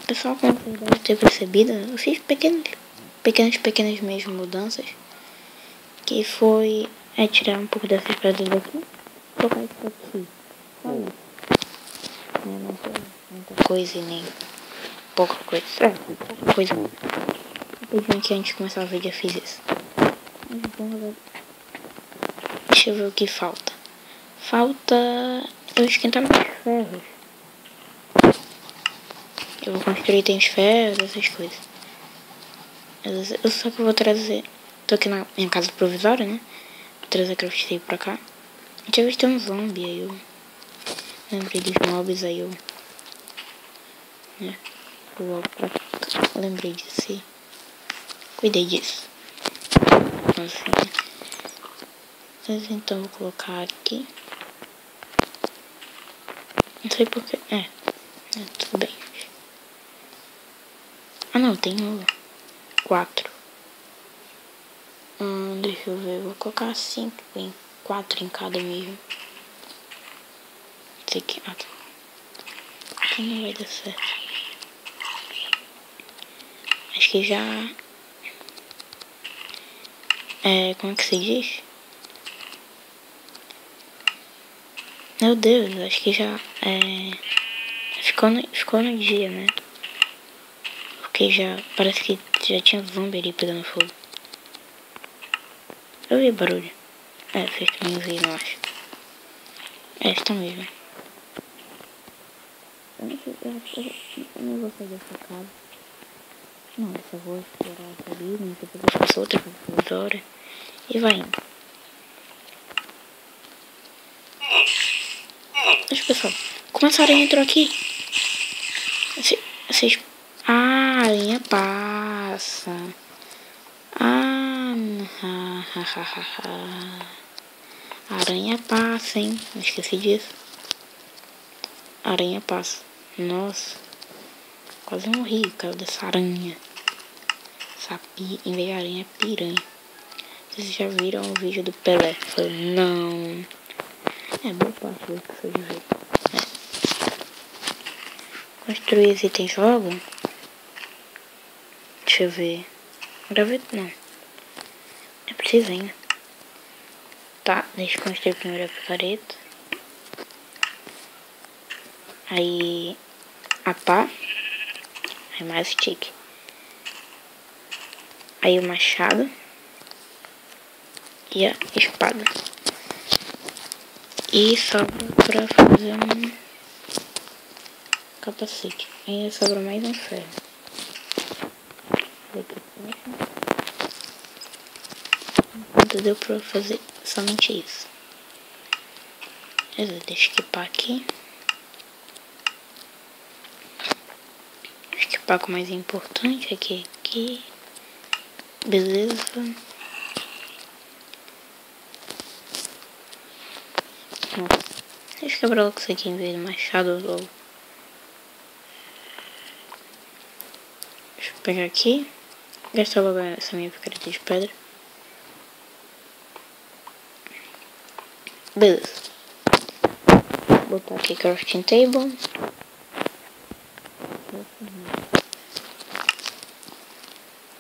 Pessoal, como vocês devem ter percebido, eu fiz pequenas mesmo mudanças. Que foi tirar um pouco dessas pedras daqui, colocar isso aqui. Só isso. Não foi muita coisa e nem pouca coisa. Pouca coisa. Rapidinho que antes de começar o vídeo eu fiz isso. Deixa eu ver o que falta. Falta eu esquentar meus ferros. Eu vou construir, tem os ferros, essas coisas. Eu só que eu vou trazer. Tô aqui na minha casa provisória, né? Vou trazer a craft table pra cá. Tinha visto um zombie, aí eu lembrei dos mobs, aí eu vou logo pra cá. Lembrei disso e cuidei disso. Assim. Mas então vou colocar aqui. Não sei porque. Tudo bem. Ah não, tenho 4. Deixa eu ver, vou colocar 5 em 4 em cada mesmo. Esse aqui, aqui não vai dar certo. Acho que já... como é que se diz? Meu Deus, acho que já... ficou no dia, né? Porque já... Parece que já tinha zombie ali pegando fogo. Eu vi barulho. Vocês também viram, eu acho. Está mesmo. Eu não vou sair dessa casa. Não, eu só vou explorar essa vida, depois eu faço outra provisória. E vai indo. Deixa pessoal. Como essa aranha entrou aqui? Vocês... Ah, a aranha passa. A aranha passa, hein? Não esqueci disso. A aranha passa. Nossa. Quase morri por causa dessa aranha. Em vez de aranha, é piranha. Vocês já viram o vídeo do Pelé? Falei, não. Boa parte do que foi de ver. Construir os itens logo. Deixa eu ver. Gravei, não. É preciso ainda. Tá, deixa eu construir primeiro a picareta. Aí a pá. Aí mais stick. Aí o machado. E a espada. E sobra pra fazer um capacete. Aí sobra mais um ferro. Enquanto deu pra fazer somente isso. Beleza, deixa eu equipar aqui. Deixa eu equipar com o mais importante aqui. Beleza. Deixa eu quebrar logo isso aqui em vez do machado logo. Deixa eu pegar aqui. Gastar logo essa minha picareta de pedra. Beleza. Vou botar aqui crafting table.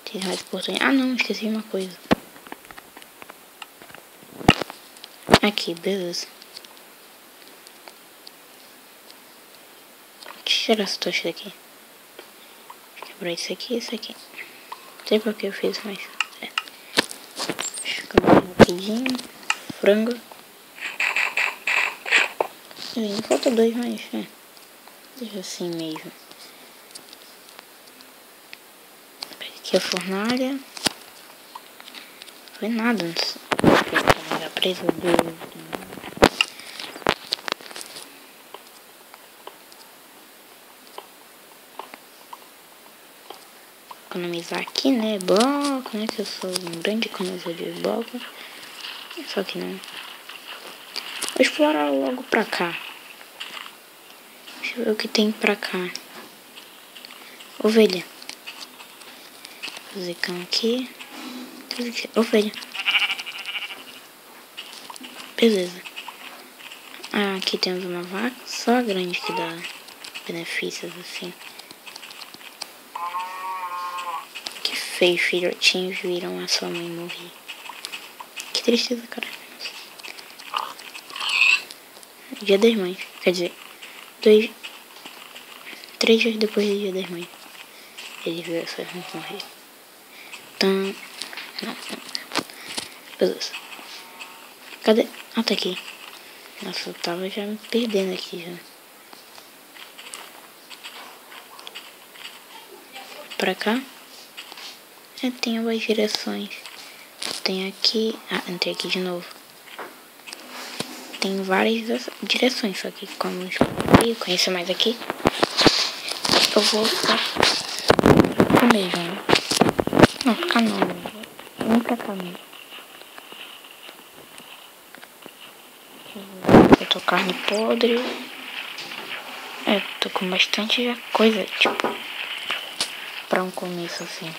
Tem mais importante. Ah não, esqueci de uma coisa. Aqui, beleza. Deixa eu tirar essa tocha daqui. Quebrar isso aqui e isso aqui. Não sei porque eu fiz, mas... Deixa eu quebrar rapidinho. Frango. Ainda falta 2, mas... Deixa assim mesmo. Pega aqui a fornalha. Não foi nada. Não sei. Vou preso do... Economizar aqui, né? Bloco, né? Que eu sou um grande economizador de bloco. Só que não. Vou explorar logo pra cá. Deixa eu ver o que tem pra cá. Ovelha. Fazer cão aqui. Ovelha. Beleza. Aqui temos uma vaca. Só a grande que dá benefícios assim. Que feio, filhotinhos viram a sua mãe morrer. Que tristeza, cara. Dia das Mães. Quer dizer, 3 dias depois do Dia das Mães. Ele viu a sua mãe morrer. Então... Não. Beleza. Cadê? Ah, tá aqui. Nossa, eu tava já me perdendo aqui já. Pra cá. Tem algumas direções. Tem aqui... Ah, entrei aqui de novo. Tem várias direções, só que como eu conheço mais aqui, eu vou ficar mesmo, né? Não, ficar não. Vem pra cá mesmo. Eu tô carne podre. Tô com bastante coisa, tipo, pra um começo assim.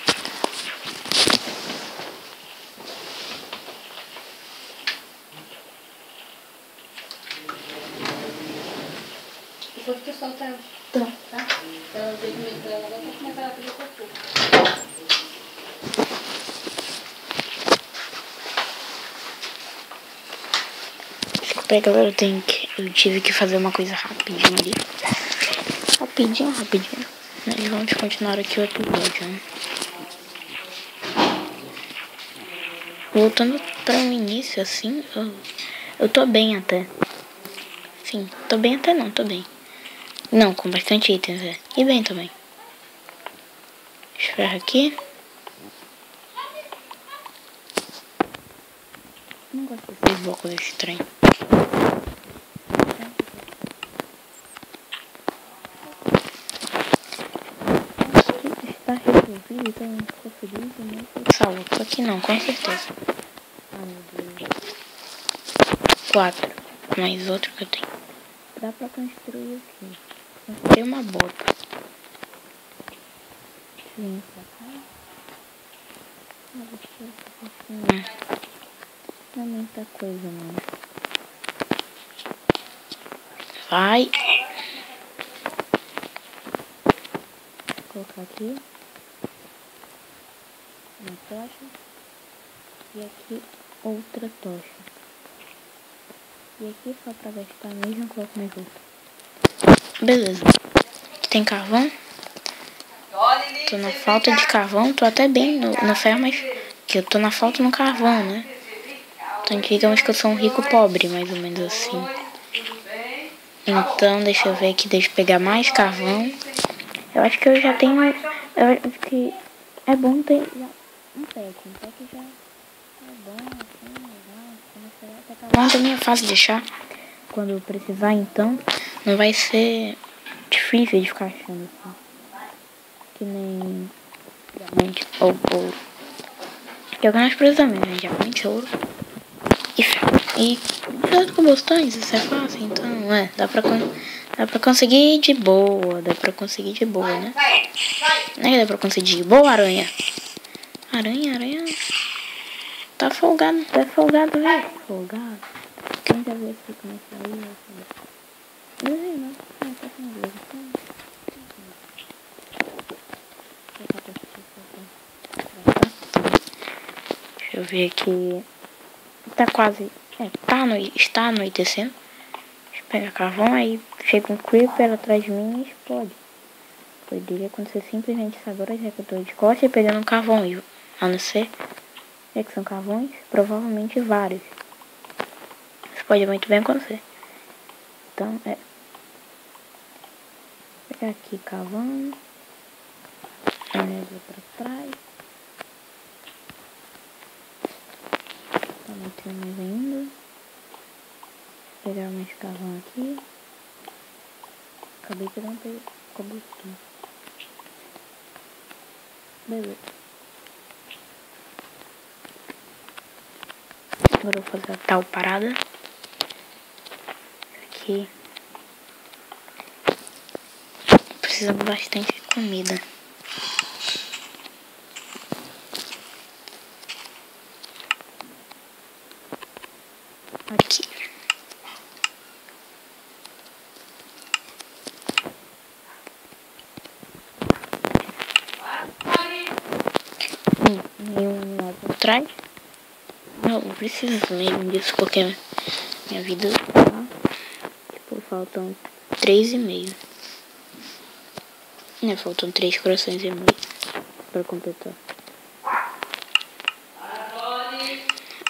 Depois que tu solta ela. Tá? Ela veio comigo pra ela, agora vou começar a pedir cocô. Desculpa aí, galera, eu tive que fazer uma coisa rapidinho ali. Rapidinho. Nós vamos continuar aqui o episódio, né? Voltando para o início, assim, eu tô bem até. Sim, tô bem até não, tô bem. Não, com bastante itens, E bem também. Ferro aqui. Não gosto desses blocos estranhos. Está resolvido, então ficou feliz e não foi salvo. Aqui não, com certeza. Ah, meu Deus. 4. Mais outro que eu tenho. Dá pra construir aqui. Construir uma bota. Vem pra cá. Não é muita coisa, não. Vai. Vou colocar aqui. Uma tocha. E aqui outra tocha. E aqui só pra gastar mesmo eu coloco mais outra. Beleza. Aqui tem carvão. Tô na falta de carvão. Tô até bem no ferro, mas que eu tô na falta no carvão, né? Então digamos que eu sou um rico pobre, mais ou menos assim. Então deixa eu ver aqui, deixa eu pegar mais carvão. Eu acho que eu já tenho... Eu acho que é bom ter um pack. Um pack já é bom, assim, legal. Até carvão também é fácil de achar. Quando eu precisar, então, não vai ser difícil de ficar achando assim. Que nem diamante ou ouro. Que é o que nós precisamos, né? Diamante, ouro e ferro. E junto com bastões, isso é fácil, então, dá pra conseguir de boa. Dá pra conseguir de boa, né? Não é que dá pra conseguir de boa, aranha? Aranha. Tá folgado, velho. Folgado. Quem já viu esse começar aí? Não, tá com medo. Deixa eu ver aqui. Tá quase. Está anoitecendo. Deixa eu pegar carvão, aí chega um creeper atrás de mim e explode. Poderia acontecer simplesmente isso agora, já que eu tô de costas e pegando um carvão. E a não ser, já que são carvões, provavelmente vários. Isso pode muito bem acontecer. Então, Vou pegar aqui carvão. Olha pra trás. Tá metendo mais ainda. Vou pegar mais carvão aqui. Acabei que não peguei cobertura. Beleza. Agora eu vou fazer a tal parada. Aqui. Precisamos bastante de comida. Aqui. nenhum animal por trás. Não preciso mesmo disso porque minha vida tá, tipo, faltam 3,5. Né, faltam 3 corações e meio pra completar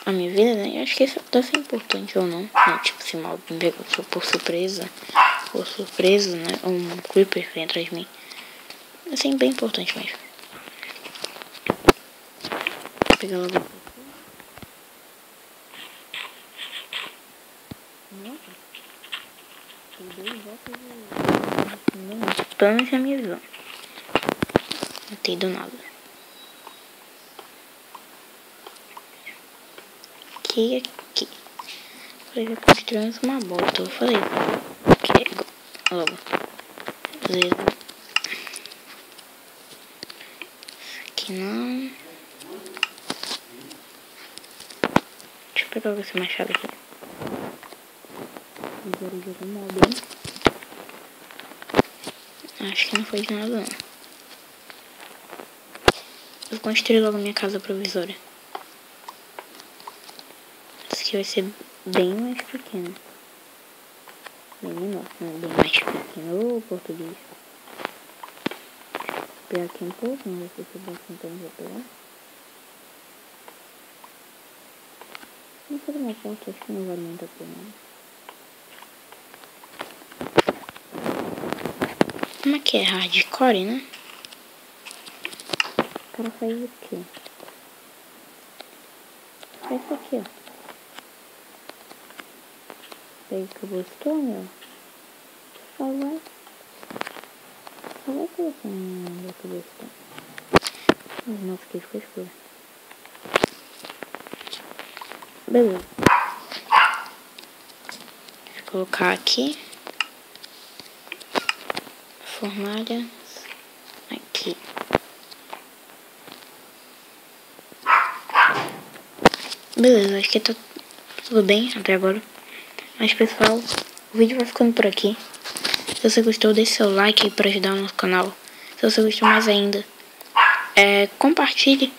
a minha vida, né? Eu acho que isso deve ser importante ou não, né? Tipo, se mal me pegou por surpresa, ou surpresa, né? Um creeper vem atrás de mim. Assim, bem importante mesmo. Vou pegar logo. Nossa. Tem 2 voltas de... Pelo menos na minha visão. Não tem do nada. Aqui. Falei, construímos uma bota. Eu falei, que logo. Aqui não. Deixa eu pegar esse machado aqui. Agora eu jogo mob. Acho que não foi de nada não. Eu construí logo minha casa provisória. Isso aqui vai ser bem mais pequeno. Bem menor, não, bem mais pequeno. Ô, português. Vou pegar aqui um pouco, não sei se eu vou tentar me pegar. Não fazer uma porta, acho que não vale muito a pena. Como é que é? Hardcore, né? O cara faz o quê? Faz isso aqui, ó. Pega o cobblestone, ó. Só vai colocar no cobblestone. Nossa, que ficou escuro. Beleza. Deixa eu colocar aqui. Fornalha. Aqui. Beleza, acho que tá tudo bem até agora. Mas pessoal, o vídeo vai ficando por aqui. Se você gostou, deixe seu like aí pra ajudar o nosso canal. Se você gostou mais ainda, compartilhe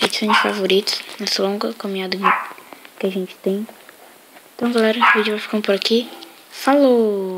e adicione favoritos nessa longa caminhada que a gente tem. Então galera, o vídeo vai ficando por aqui. Falou!